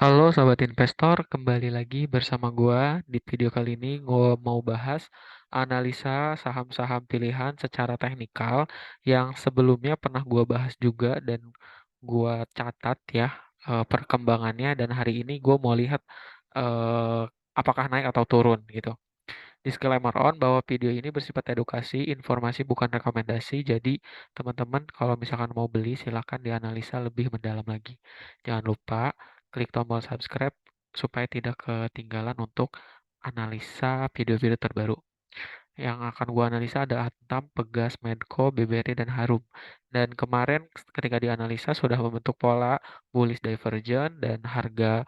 Halo Sobat Investor, kembali lagi bersama gua. Di video kali ini gua mau bahas analisa saham-saham pilihan secara teknikal yang sebelumnya pernah gua bahas juga dan gua catat ya perkembangannya, dan hari ini gua mau lihat eh, apakah naik atau turun gitu. Disclaimer on bahwa video ini bersifat edukasi, informasi bukan rekomendasi. Jadi teman-teman kalau misalkan mau beli silahkan dianalisa lebih mendalam lagi. Jangan lupa klik tombol subscribe supaya tidak ketinggalan untuk analisa video-video terbaru. Yang akan gua analisa ada Antam, Pegas, Medco, BBRI, dan Harum. Dan kemarin ketika dianalisa sudah membentuk pola bullish divergence dan harga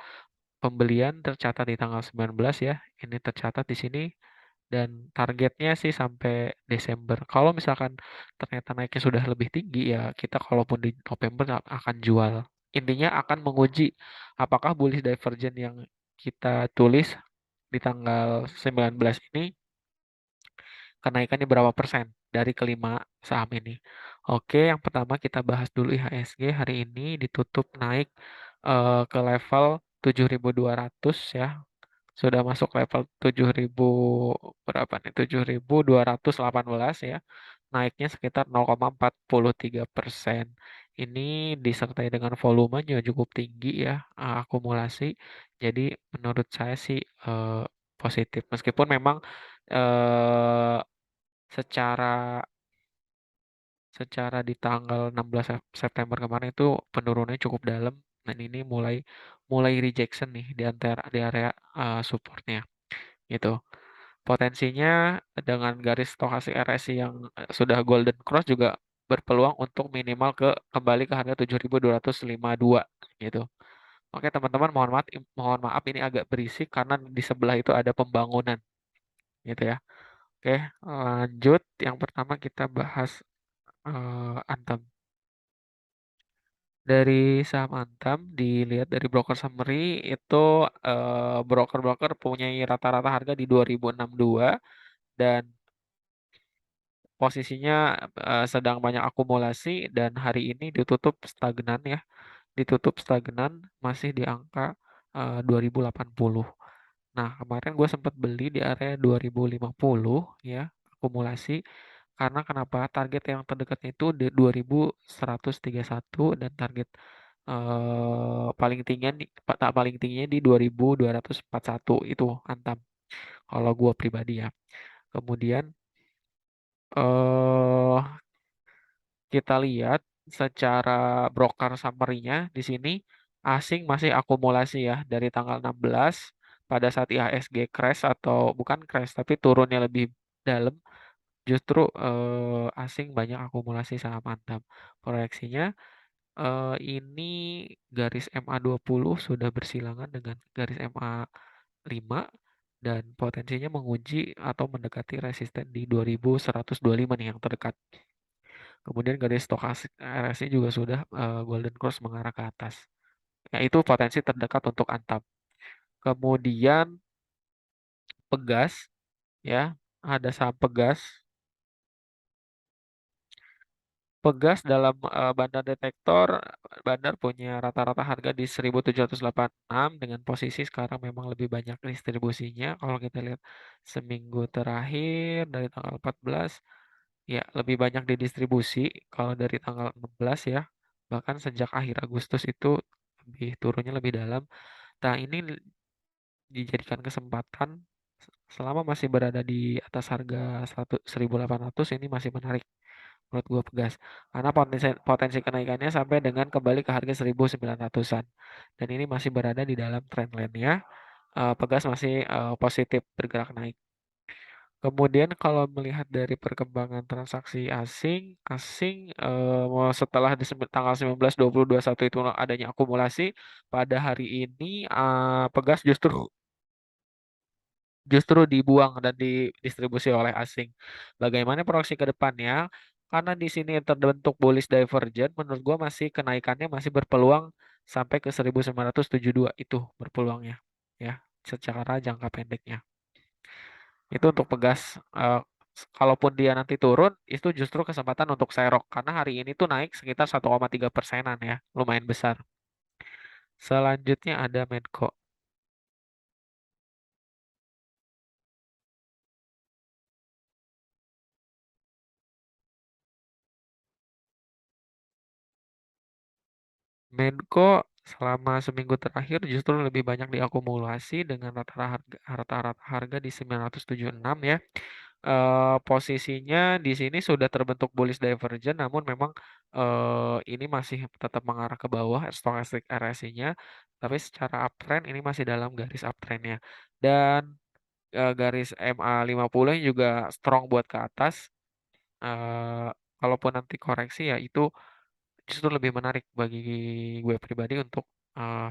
pembelian tercatat di tanggal 19 ya. Ini tercatat di sini dan targetnya sih sampai Desember. Kalau misalkan ternyata naiknya sudah lebih tinggi ya kita kalaupun di November akan jual. Intinya akan menguji apakah bullish divergence yang kita tulis di tanggal 19 ini kenaikannya berapa persen dari kelima saham ini. Oke, yang pertama kita bahas dulu IHSG hari ini ditutup naik ke level 7.200 ya, sudah masuk level 7.000 berapa nih? 7.218 ya. Naiknya sekitar 0,43%. Ini disertai dengan volumenya cukup tinggi ya, akumulasi. Jadi menurut saya sih positif. Meskipun memang eh, secara secara di tanggal 16 September kemarin itu penurunannya cukup dalam, dan ini mulai mulai rejection nih di area supportnya gitu. Potensinya dengan garis stokastik RSI yang sudah golden cross juga berpeluang untuk minimal kembali ke harga 7.252 gitu. Oke teman-teman, mohon maaf ini agak berisik karena di sebelah itu ada pembangunan gitu ya. Oke, lanjut yang pertama kita bahas Antam. Dari saham Antam dilihat dari broker summary itu broker-broker punya rata-rata harga di 2062 dan posisinya sedang banyak akumulasi, dan hari ini ditutup stagnan ya. Ditutup stagnan masih di angka 2080. Nah, kemarin gue sempat beli di area 2050 ya, akumulasi. Karena kenapa? Target yang terdekatnya itu di 2131 dan target paling tingginya paling tingginya di 2241 itu Antam. Kalau gue pribadi ya. Kemudian eh kita lihat secara broker summary-nya di sini asing masih akumulasi ya dari tanggal 16 pada saat IHSG crash, atau bukan crash tapi turunnya lebih dalam, justru asing banyak akumulasi saham Antam. Proyeksinya ini garis MA20 sudah bersilangan dengan garis MA5 dan potensinya menguji atau mendekati resisten di 2125 nih yang terdekat. Kemudian garis stokastik RSI juga sudah golden cross mengarah ke atas. Ya, itu potensi terdekat untuk Antam. Kemudian Pegas ya, ada saham Pegas. Pegas dalam bandar detektor, bandar punya rata-rata harga di 1786 dengan posisi sekarang memang lebih banyak distribusinya. Kalau kita lihat seminggu terakhir dari tanggal 14, ya lebih banyak didistribusi kalau dari tanggal 16 ya. Bahkan sejak akhir Agustus itu turunnya lebih dalam. Nah, ini dijadikan kesempatan selama masih berada di atas harga 1.800, ini masih menarik menurut gue Pegas. Karena potensi potensi kenaikannya sampai dengan kembali ke harga 1.900-an. Dan ini masih berada di dalam trendline-nya. Pegas masih positif bergerak naik. Kemudian kalau melihat dari perkembangan transaksi asing setelah di tanggal 19, 20, 21 itu adanya akumulasi, pada hari ini Pegas justru justru dibuang dan didistribusi oleh asing. Bagaimana proyeksi ke depannya? Karena di sini terbentuk bullish divergence, menurut gua masih kenaikannya masih berpeluang sampai ke 1972 itu berpeluangnya ya, secara jangka pendeknya. Itu untuk Pegas. Kalaupun dia nanti turun, itu justru kesempatan untuk serok karena hari ini tuh naik sekitar 1,3%-an ya, lumayan besar. Selanjutnya ada Medco. Medco selama seminggu terakhir justru lebih banyak diakumulasi dengan rata-rata harga di 976 ya. Posisinya di sini sudah terbentuk bullish divergence, namun memang ini masih tetap mengarah ke bawah stochastic RSI-nya, tapi secara uptrend ini masih dalam garis uptrend-nya. Dan garis MA50 juga strong buat ke atas. Kalaupun nanti koreksi ya itu justru lebih menarik bagi gue pribadi untuk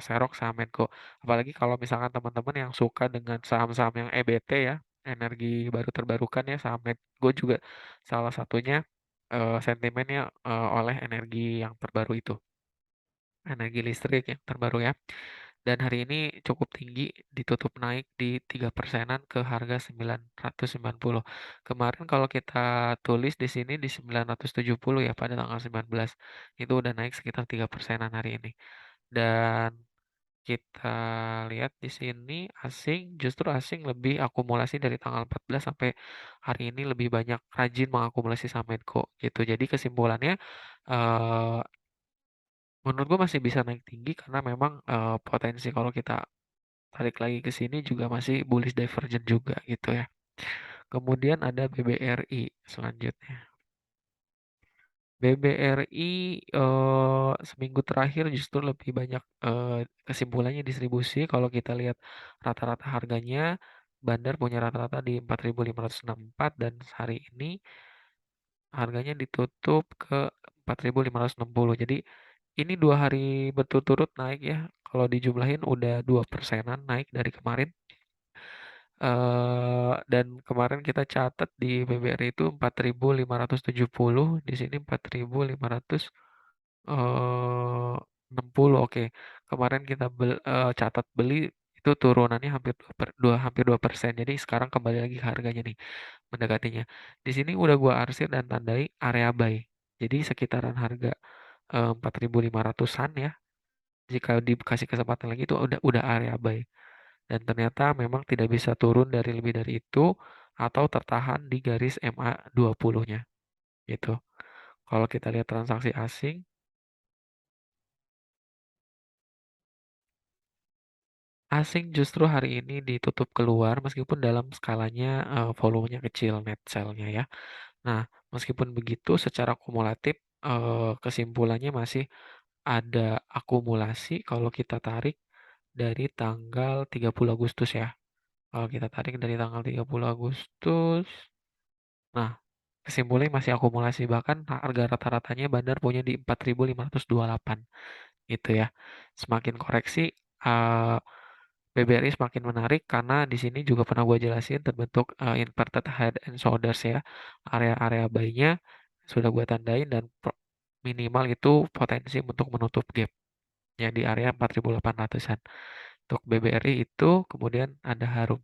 serok saham Medco. Apalagi kalau misalkan teman-teman yang suka dengan saham-saham yang EBT ya, energi baru terbarukan ya, saham Medco juga salah satunya sentimennya oleh energi yang terbaru itu, energi listrik yang terbaru ya. Dan hari ini cukup tinggi, ditutup naik di 3 persenan ke harga 990. Kemarin kalau kita tulis di sini di 970 ya pada tanggal 19. Itu udah naik sekitar 3 persenan hari ini. Dan kita lihat di sini justru asing lebih akumulasi dari tanggal 14 sampai hari ini lebih banyak rajin mengakumulasi saham Medco gitu. Jadi kesimpulannya eh, menurut gue masih bisa naik tinggi karena memang potensi kalau kita tarik lagi ke sini juga masih bullish divergent juga gitu ya. Kemudian ada BBRI selanjutnya. BBRI seminggu terakhir justru lebih banyak kesimpulannya distribusi. Kalau kita lihat rata-rata harganya, Bandar punya rata-rata di 4.564 dan hari ini harganya ditutup ke 4.560. Jadi ini 2 hari berturut-turut naik ya. Kalau dijumlahin udah 2 persenan naik dari kemarin. Dan kemarin kita catat di BBRI itu 4.570, di sini 4.560. Oke. Kemarin kita catat beli itu turunannya hampir 2%. Jadi sekarang kembali lagi ke harganya nih, mendekatinya. Di sini udah gua arsir dan tandai area buy. Jadi sekitaran harga 4.500-an ya. Jika dikasih kesempatan lagi itu udah area buy. Dan ternyata memang tidak bisa turun dari lebih dari itu atau tertahan di garis MA20-nya gitu. Kalau kita lihat transaksi asing, justru hari ini ditutup keluar meskipun dalam skalanya volumenya kecil net sell-nya ya. Nah, meskipun begitu secara kumulatif kesimpulannya masih ada akumulasi kalau kita tarik dari tanggal 30 Agustus ya. Kalau kita tarik dari tanggal 30 Agustus, nah kesimpulannya masih akumulasi, bahkan harga rata-ratanya Bandar punya di 4.528 gitu ya. Semakin koreksi uh, BBRI semakin menarik karena di sini juga pernah gue jelasin terbentuk inverted head and shoulders ya. Area-area buy-nya sudah gue tandain dan minimal itu potensi untuk menutup gap ya di area 4.800-an. Untuk BBRI itu kemudian ada Harum.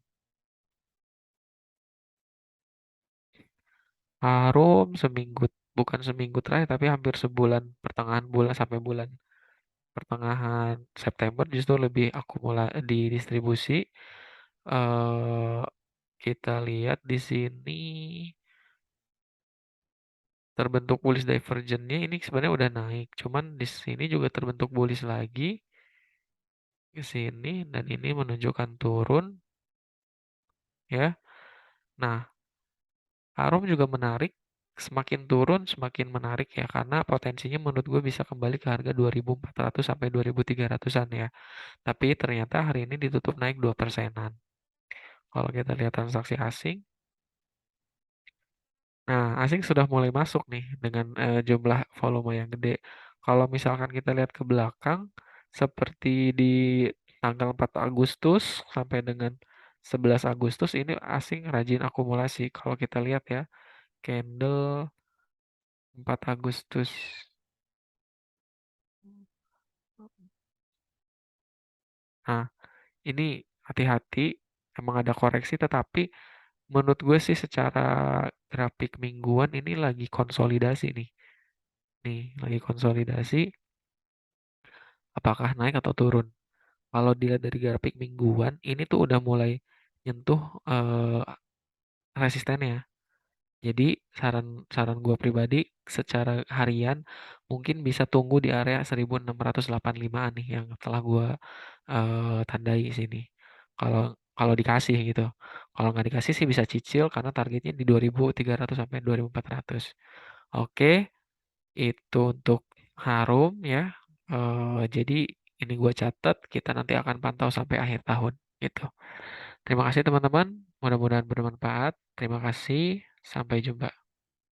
Harum seminggu, bukan seminggu terakhir tapi hampir sebulan, pertengahan bulan sampai bulan pertengahan September justru lebih di distribusi. eh kita lihat di sini terbentuk bullish divergence-nya ini sebenarnya udah naik, cuman di sini juga terbentuk bullish lagi ke sini dan ini menunjukkan turun ya. Nah, Harum juga menarik, semakin turun semakin menarik ya karena potensinya menurut gue bisa kembali ke harga 2.400 sampai 2.300-an ya. Tapi ternyata hari ini ditutup naik 2 persenan. Kalau kita lihat transaksi asing, nah asing sudah mulai masuk nih dengan jumlah volume yang gede. Kalau misalkan kita lihat ke belakang, seperti di tanggal 4 Agustus sampai dengan 11 Agustus ini asing rajin akumulasi. Kalau kita lihat ya, candle 4 Agustus. Nah, ini hati-hati, emang ada koreksi tetapi menurut gue sih secara grafik mingguan ini lagi konsolidasi nih. Nih, lagi konsolidasi apakah naik atau turun. Kalau dilihat dari grafik mingguan, ini tuh udah mulai nyentuh, resistennya. Jadi saran saran gua pribadi secara harian mungkin bisa tunggu di area 1685-an nih yang telah gua, tandai sini. Kalau kalau dikasih gitu. Kalau nggak dikasih sih bisa cicil karena targetnya di 2300 sampai 2400. Oke, itu untuk Harum ya. Jadi ini gua catat, kita nanti akan pantau sampai akhir tahun gitu. Terima kasih teman-teman, mudah-mudahan bermanfaat. Terima kasih, sampai jumpa.